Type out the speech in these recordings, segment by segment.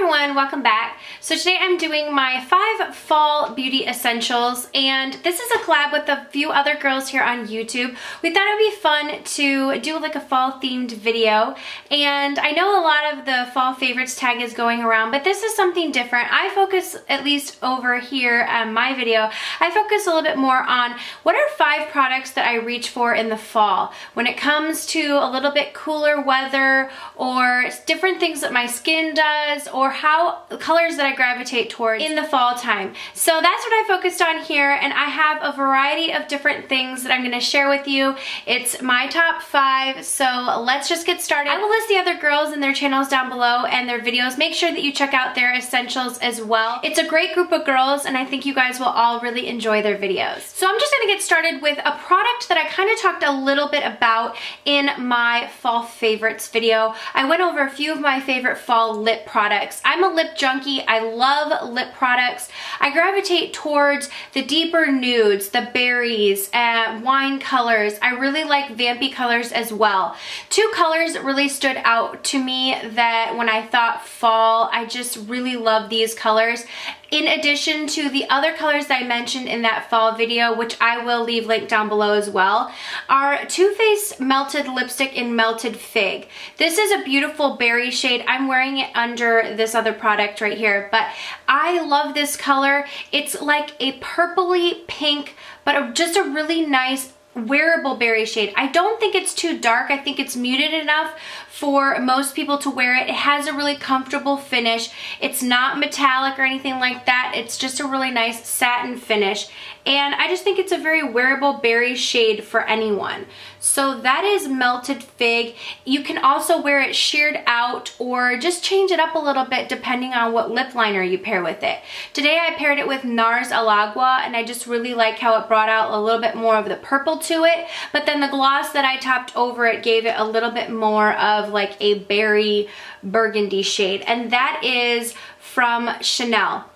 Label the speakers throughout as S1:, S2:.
S1: everyone, welcome back. So today I'm doing my 5 fall beauty essentials, and this is a collab with a few other girls here on YouTube. We thought it would be fun to do like a fall themed video, and I know a lot of the fall favorites tag is going around, but this is something different. I focus, at least over here on my video, I focus a little bit more on what are 5 products that I reach for in the fall when it comes to a little bit cooler weather or different things that my skin does, or how colors that I gravitate towards in the fall time. So that's what I focused on here, and I have a variety of different things that I'm going to share with you. It's my top 5, so let's just get started. I will list the other girls and their channels down below and their videos. Make sure that you check out their essentials as well. It's a great group of girls, and I think you guys will all really enjoy their videos. So I'm just going to get started with a product that I kind of talked a little bit about in my fall favorites video. I went over a few of my favorite fall lip products. I'm a lip junkie. I love lip products. I gravitate towards the deeper nudes, the berries, wine colors. I really like vampy colors as well. 2 colors really stood out to me that when I thought fall, I just really love these colors. In addition to the other colors that I mentioned in that fall video, which I will leave linked down below as well, are Too Faced Melted Lipstick in Melted Fig. This is a beautiful berry shade. I'm wearing it under this other product right here, but I love this color. It's like a purpley pink, but just a really nice wearable berry shade. I don't think it's too dark. I think it's muted enough for most people to wear it. It has a really comfortable finish. It's not metallic or anything like that. It's just a really nice satin finish, and I just think it's a very wearable berry shade for anyone. So that is Melted Fig. You can also wear it sheared out or just change it up a little bit depending on what lip liner you pair with it. Today I paired it with NARS Alagua, and I just really like how it brought out a little bit more of the purple to it, but then the gloss that I topped over it gave it a little bit more of like a berry burgundy shade, and that is from Chanel.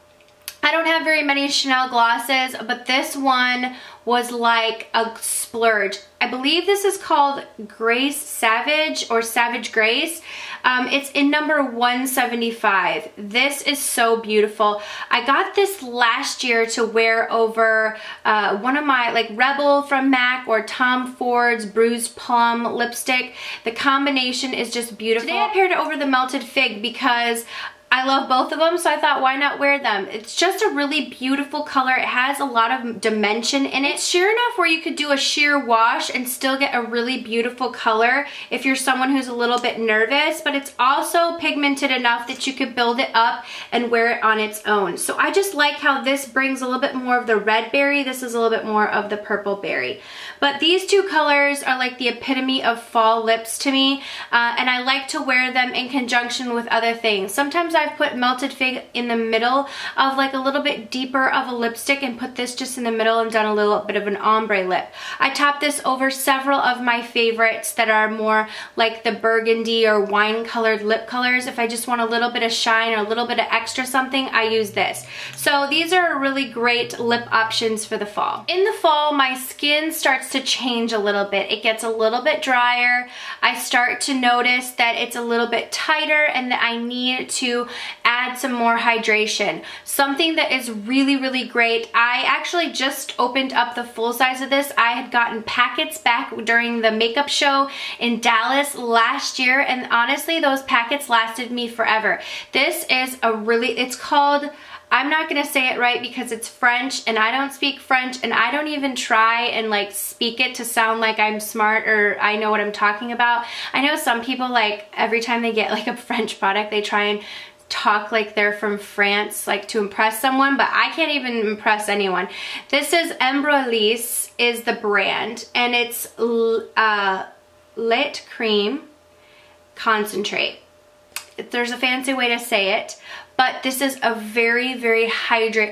S1: I don't have very many Chanel glosses, but this one was like a splurge. I believe this is called Grace Savage or Savage Grace. It's in number 175. This is so beautiful. I got this last year to wear over one of my like Rebel from MAC or Tom Ford's Bruised Plum lipstick. The combination is just beautiful. Today I paired it over the Melted Fig because I love both of them, so I thought, why not wear them? It's just a really beautiful color. It has a lot of dimension in it. It's sheer enough where you could do a sheer wash and still get a really beautiful color if you're someone who's a little bit nervous, but it's also pigmented enough that you could build it up and wear it on its own. So I just like how this brings a little bit more of the red berry. This is a little bit more of the purple berry. But these 2 colors are like the epitome of fall lips to me, and I like to wear them in conjunction with other things. Sometimes I've put Melted Fig in the middle of like a little bit deeper of a lipstick and put this just in the middle and done a little bit of an ombre lip. I topped this over several of my favorites that are more like the burgundy or wine colored lip colors. If I just want a little bit of shine or a little bit of extra something, I use this. So these are really great lip options for the fall. In the fall, my skin starts to change a little bit. It gets a little bit drier. I start to notice that it's a little bit tighter and that I need to add some more hydration. Something that is really, really great. I actually just opened up the full size of this. I had gotten packets back during the makeup show in Dallas last year, and honestly, those packets lasted me forever. This is a really, it's called, I'm not gonna say it right because it's French and I don't speak French, and I don't even try and like speak it to sound like I'm smart or I know what I'm talking about. I know some people, like every time they get like a French product, they try and talk like they're from France, like to impress someone, but I can't even impress anyone. This is Embroylisse is the brand, and it's Lait Creme Concentrate. There's a fancy way to say it, but this is a very, very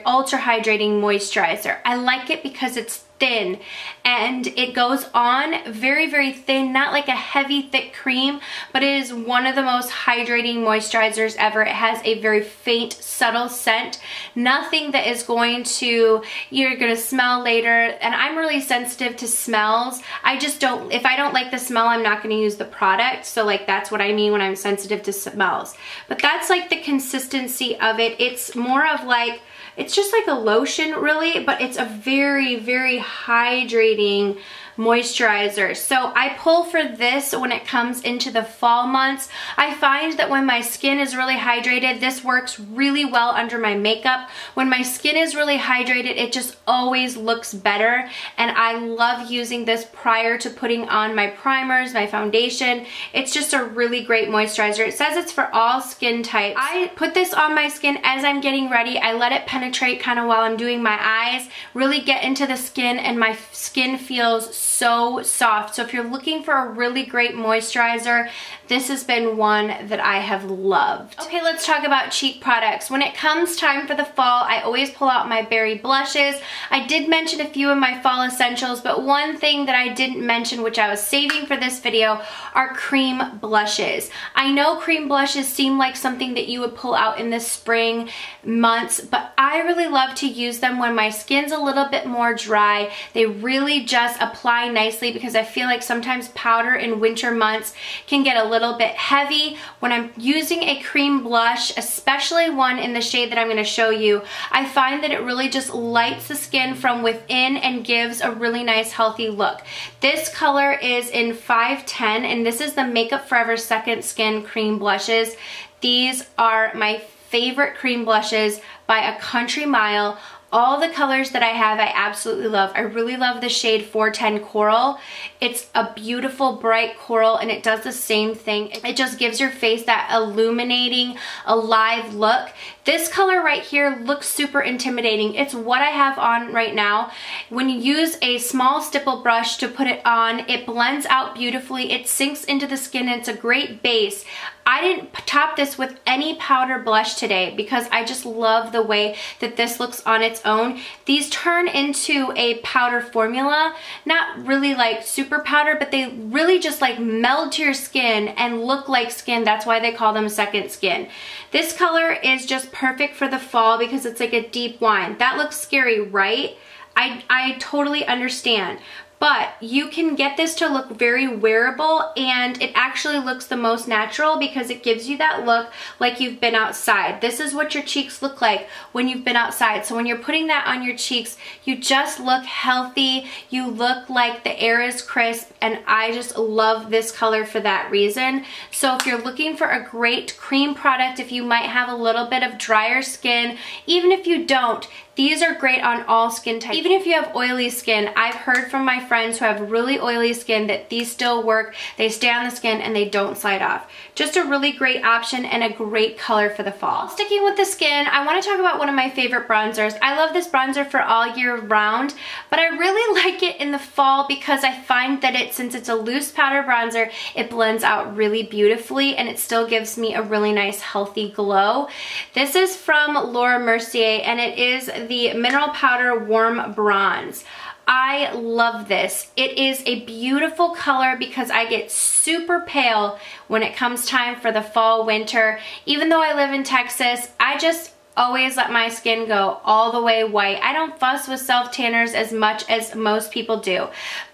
S1: ultra hydrating moisturizer. I like it because it's thin, and it goes on very, very thin, not like a heavy thick cream, but it is one of the most hydrating moisturizers ever. It has a very faint, subtle scent, nothing that is going to, you're gonna smell later, and I'm really sensitive to smells. I just don't, if I don't like the smell, I'm not gonna use the product, so like that's what I mean when I'm sensitive to smells. But that's like the consistency of it. It's more of like, it's just like a lotion really, but it's a very, very hydrating moisturizer. So I pull for this when it comes into the fall months. I find that when my skin is really hydrated, this works really well under my makeup. When my skin is really hydrated, it just always looks better, and I love using this prior to putting on my primers, my foundation. It's just a really great moisturizer. It says it's for all skin types. I put this on my skin as I'm getting ready. I let it penetrate kind of while I'm doing my eyes, really get into the skin, and my skin feels so soft. So if you're looking for a really great moisturizer, this has been one that I have loved. Okay, let's talk about cheek products. When it comes time for the fall, I always pull out my berry blushes. I did mention a few of my fall essentials, but one thing that I didn't mention, which I was saving for this video, are cream blushes. I know cream blushes seem like something that you would pull out in the spring months, but I really love to use them when my skin's a little bit more dry. They really just apply nicely, because I feel like sometimes powder in winter months can get a little bit heavy. When I'm using a cream blush, especially one in the shade that I'm going to show you, I find that it really just lights the skin from within and gives a really nice healthy look. This color is in 510, and this is the Makeup Forever Second Skin cream blushes. These are my favorite cream blushes by a country mile. All the colors that I have, I absolutely love. I really love the shade 410 Coral. It's a beautiful bright coral, and it does the same thing. It just gives your face that illuminating, alive look. This color right here looks super intimidating. It's what I have on right now. When you use a small stipple brush to put it on, it blends out beautifully. It sinks into the skin, and it's a great base. I didn't top this with any powder blush today because I just love the way that this looks on its own. These turn into a powder formula, not really like super powder, but they really just like meld to your skin and look like skin. That's why they call them second skin. This color is just perfect for the fall because it's like a deep wine. That looks scary, right? I totally understand. But you can get this to look very wearable, and it actually looks the most natural because it gives you that look like you've been outside. This is what your cheeks look like when you've been outside. So when you're putting that on your cheeks, you just look healthy. You look like the air is crisp, and I just love this color for that reason. So if you're looking for a great cream product, if you might have a little bit of drier skin, even if you don't, these are great on all skin types. Even if you have oily skin, I've heard from my friends who have really oily skin that these still work. They stay on the skin and they don't slide off. Just a really great option and a great color for the fall. Sticking with the skin, I want to talk about one of my favorite bronzers. I love this bronzer for all year round, but I really like it in the fall because I find that since it's a loose powder bronzer, it blends out really beautifully and it still gives me a really nice healthy glow. This is from Laura Mercier, and it is the Mineral Powder Warm Bronze. I love this. It is a beautiful color because I get super pale when it comes time for the fall winter. Even though I live in Texas, I just always let my skin go all the way white. I don't fuss with self-tanners as much as most people do.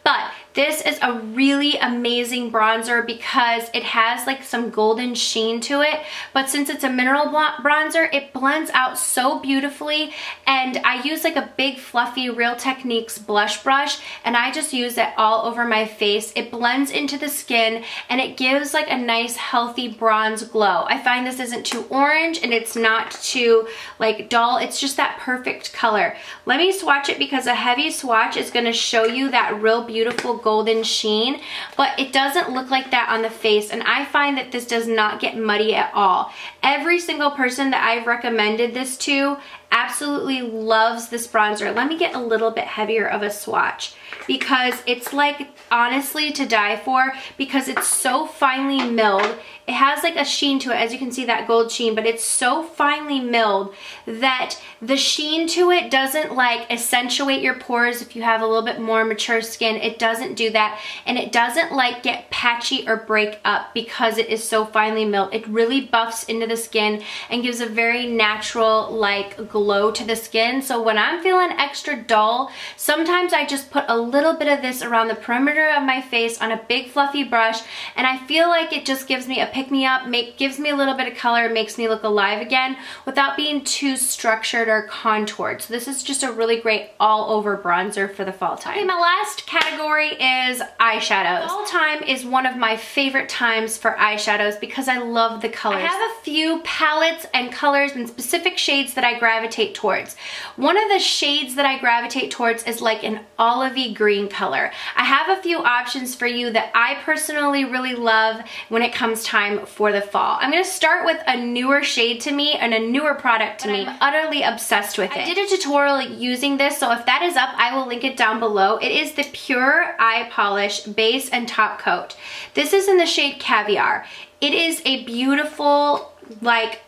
S1: But this is a really amazing bronzer because it has like some golden sheen to it, but since it's a mineral bronzer, it blends out so beautifully, and I use like a big fluffy Real Techniques blush brush, and I just use it all over my face. It blends into the skin, and it gives like a nice healthy bronze glow. I find this isn't too orange, and it's not too like dull. It's just that perfect color. Let me swatch it because a heavy swatch is going to show you that real beautiful golden sheen, but it doesn't look like that on the face, and I find that this does not get muddy at all. Every single person that I've recommended this to, absolutely loves this bronzer. Let me get a little bit heavier of a swatch because it's like honestly to die for because it's so finely milled. It has like a sheen to it, as you can see, that gold sheen, but it's so finely milled that the sheen to it doesn't like accentuate your pores if you have a little bit more mature skin. It doesn't do that, and it doesn't like get patchy or break up because it is so finely milled. It really buffs into the skin and gives a very natural like glow to the skin. So when I'm feeling extra dull, sometimes I just put a little bit of this around the perimeter of my face on a big fluffy brush, and I feel like it just gives me a pick-me-up, gives me a little bit of color, makes me look alive again without being too structured or contoured. So this is just a really great all-over bronzer for the fall time. Okay, my last category is eyeshadows. Fall time is one of my favorite times for eyeshadows because I love the colors. I have a few palettes and colors and specific shades that I gravitate towards. One of the shades that I gravitate towards is like an olivey green color. I have a few options for you that I personally really love when it comes time for the fall. I'm going to start with a newer shade to me and a newer product to me. I'm utterly obsessed with it. I did a tutorial using this, so if that is up, I will link it down below. It is the Pure Eye Polish Base and Top Coat. This is in the shade Caviar. It is a beautiful, like,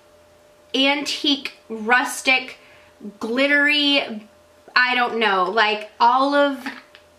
S1: antique, rustic, glittery, I don't know, like olive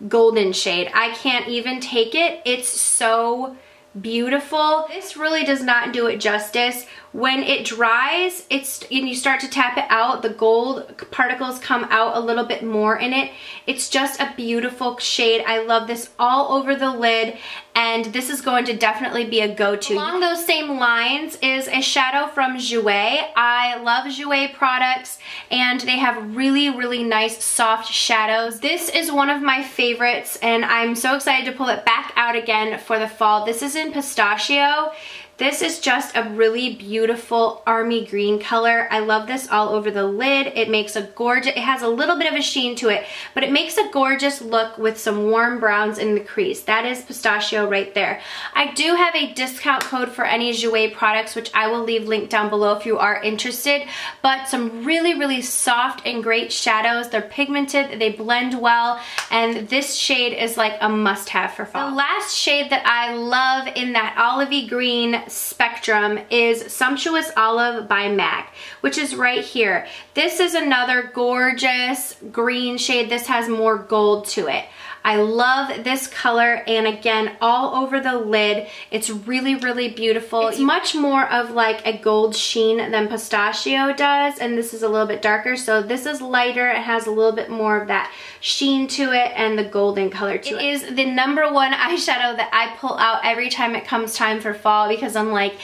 S1: golden shade. I can't even take it. It's so beautiful. This really does not do it justice. When it dries, and you start to tap it out, the gold particles come out a little bit more in it. It's just a beautiful shade. I love this all over the lid, and this is going to definitely be a go-to. Along those same lines is a shadow from JOUER. I love JOUER products, and they have really, really nice soft shadows. This is one of my favorites, and I'm so excited to pull it back out again for the fall. This is in Pistachio. This is just a really beautiful army green color. I love this all over the lid. It makes a gorgeous, it has a little bit of a sheen to it, but it makes a gorgeous look with some warm browns in the crease. That is Pistachio right there. I do have a discount code for any JOUER products, which I will leave linked down below if you are interested, but some really, really soft and great shadows. They're pigmented, they blend well, and this shade is like a must-have for fall. The last shade that I love in that olivey green spectrum is Sumptuous Olive by MAC, which is right here. This is another gorgeous green shade. This has more gold to it. I love this color, and again, all over the lid. It's really, really beautiful. It's much more of like a gold sheen than Pistachio does, and this is a little bit darker, so this is lighter. It has a little bit more of that sheen to it and the golden color to it. It is the #1 eyeshadow that I pull out every time it comes time for fall because I'm like,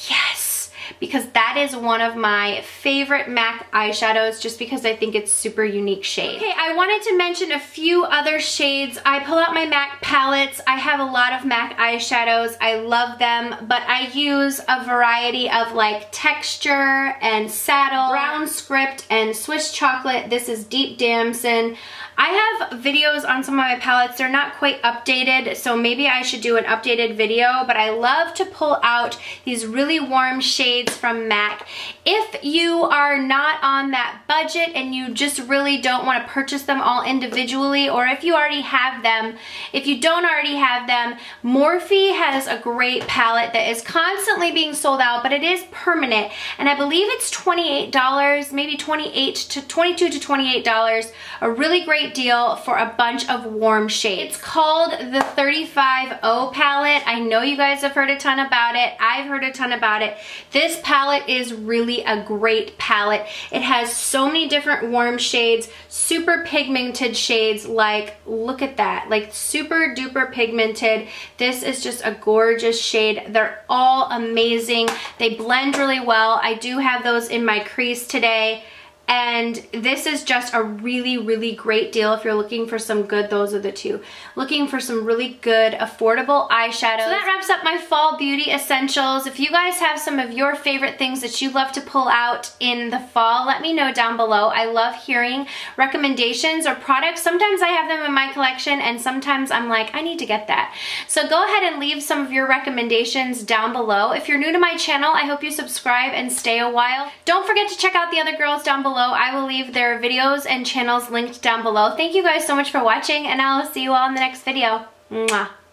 S1: yes! Because that is one of my favorite MAC eyeshadows just because I think it's super unique shade. Okay, I wanted to mention a few other shades. I pull out my MAC palettes. I have a lot of MAC eyeshadows. I love them, but I use a variety of like Texture and Saddle, Brown Script, and Swiss Chocolate. This is Deep Damson. I have videos on some of my palettes. They're not quite updated, so maybe I should do an updated video, but I love to pull out these really warm shades from MAC. If you are not on that budget and you just really don't want to purchase them all individually, or if you already have them, if you don't already have them, Morphe has a great palette that is constantly being sold out, but it is permanent, and I believe it's $28, maybe $22 to $28, a really great deal for a bunch of warm shades. It's called the 35O palette. I know you guys have heard a ton about it. I've heard a ton about it. This palette is really a great palette. It has so many different warm shades, super pigmented shades, like look at that, like super duper pigmented. This is just a gorgeous shade. They're all amazing. They blend really well. I do have those in my crease today. And this is just a really, really great deal if you're looking for some good, those are the two. Looking for some really good, affordable eyeshadows. So that wraps up my fall beauty essentials. If you guys have some of your favorite things that you love to pull out in the fall, let me know down below. I love hearing recommendations or products. Sometimes I have them in my collection and sometimes I'm like, I need to get that. So go ahead and leave some of your recommendations down below. If you're new to my channel, I hope you subscribe and stay a while. Don't forget to check out the other girls down below below. I will leave their videos and channels linked down below. Thank you guys so much for watching, and I'll see you all in the next video. Mwah.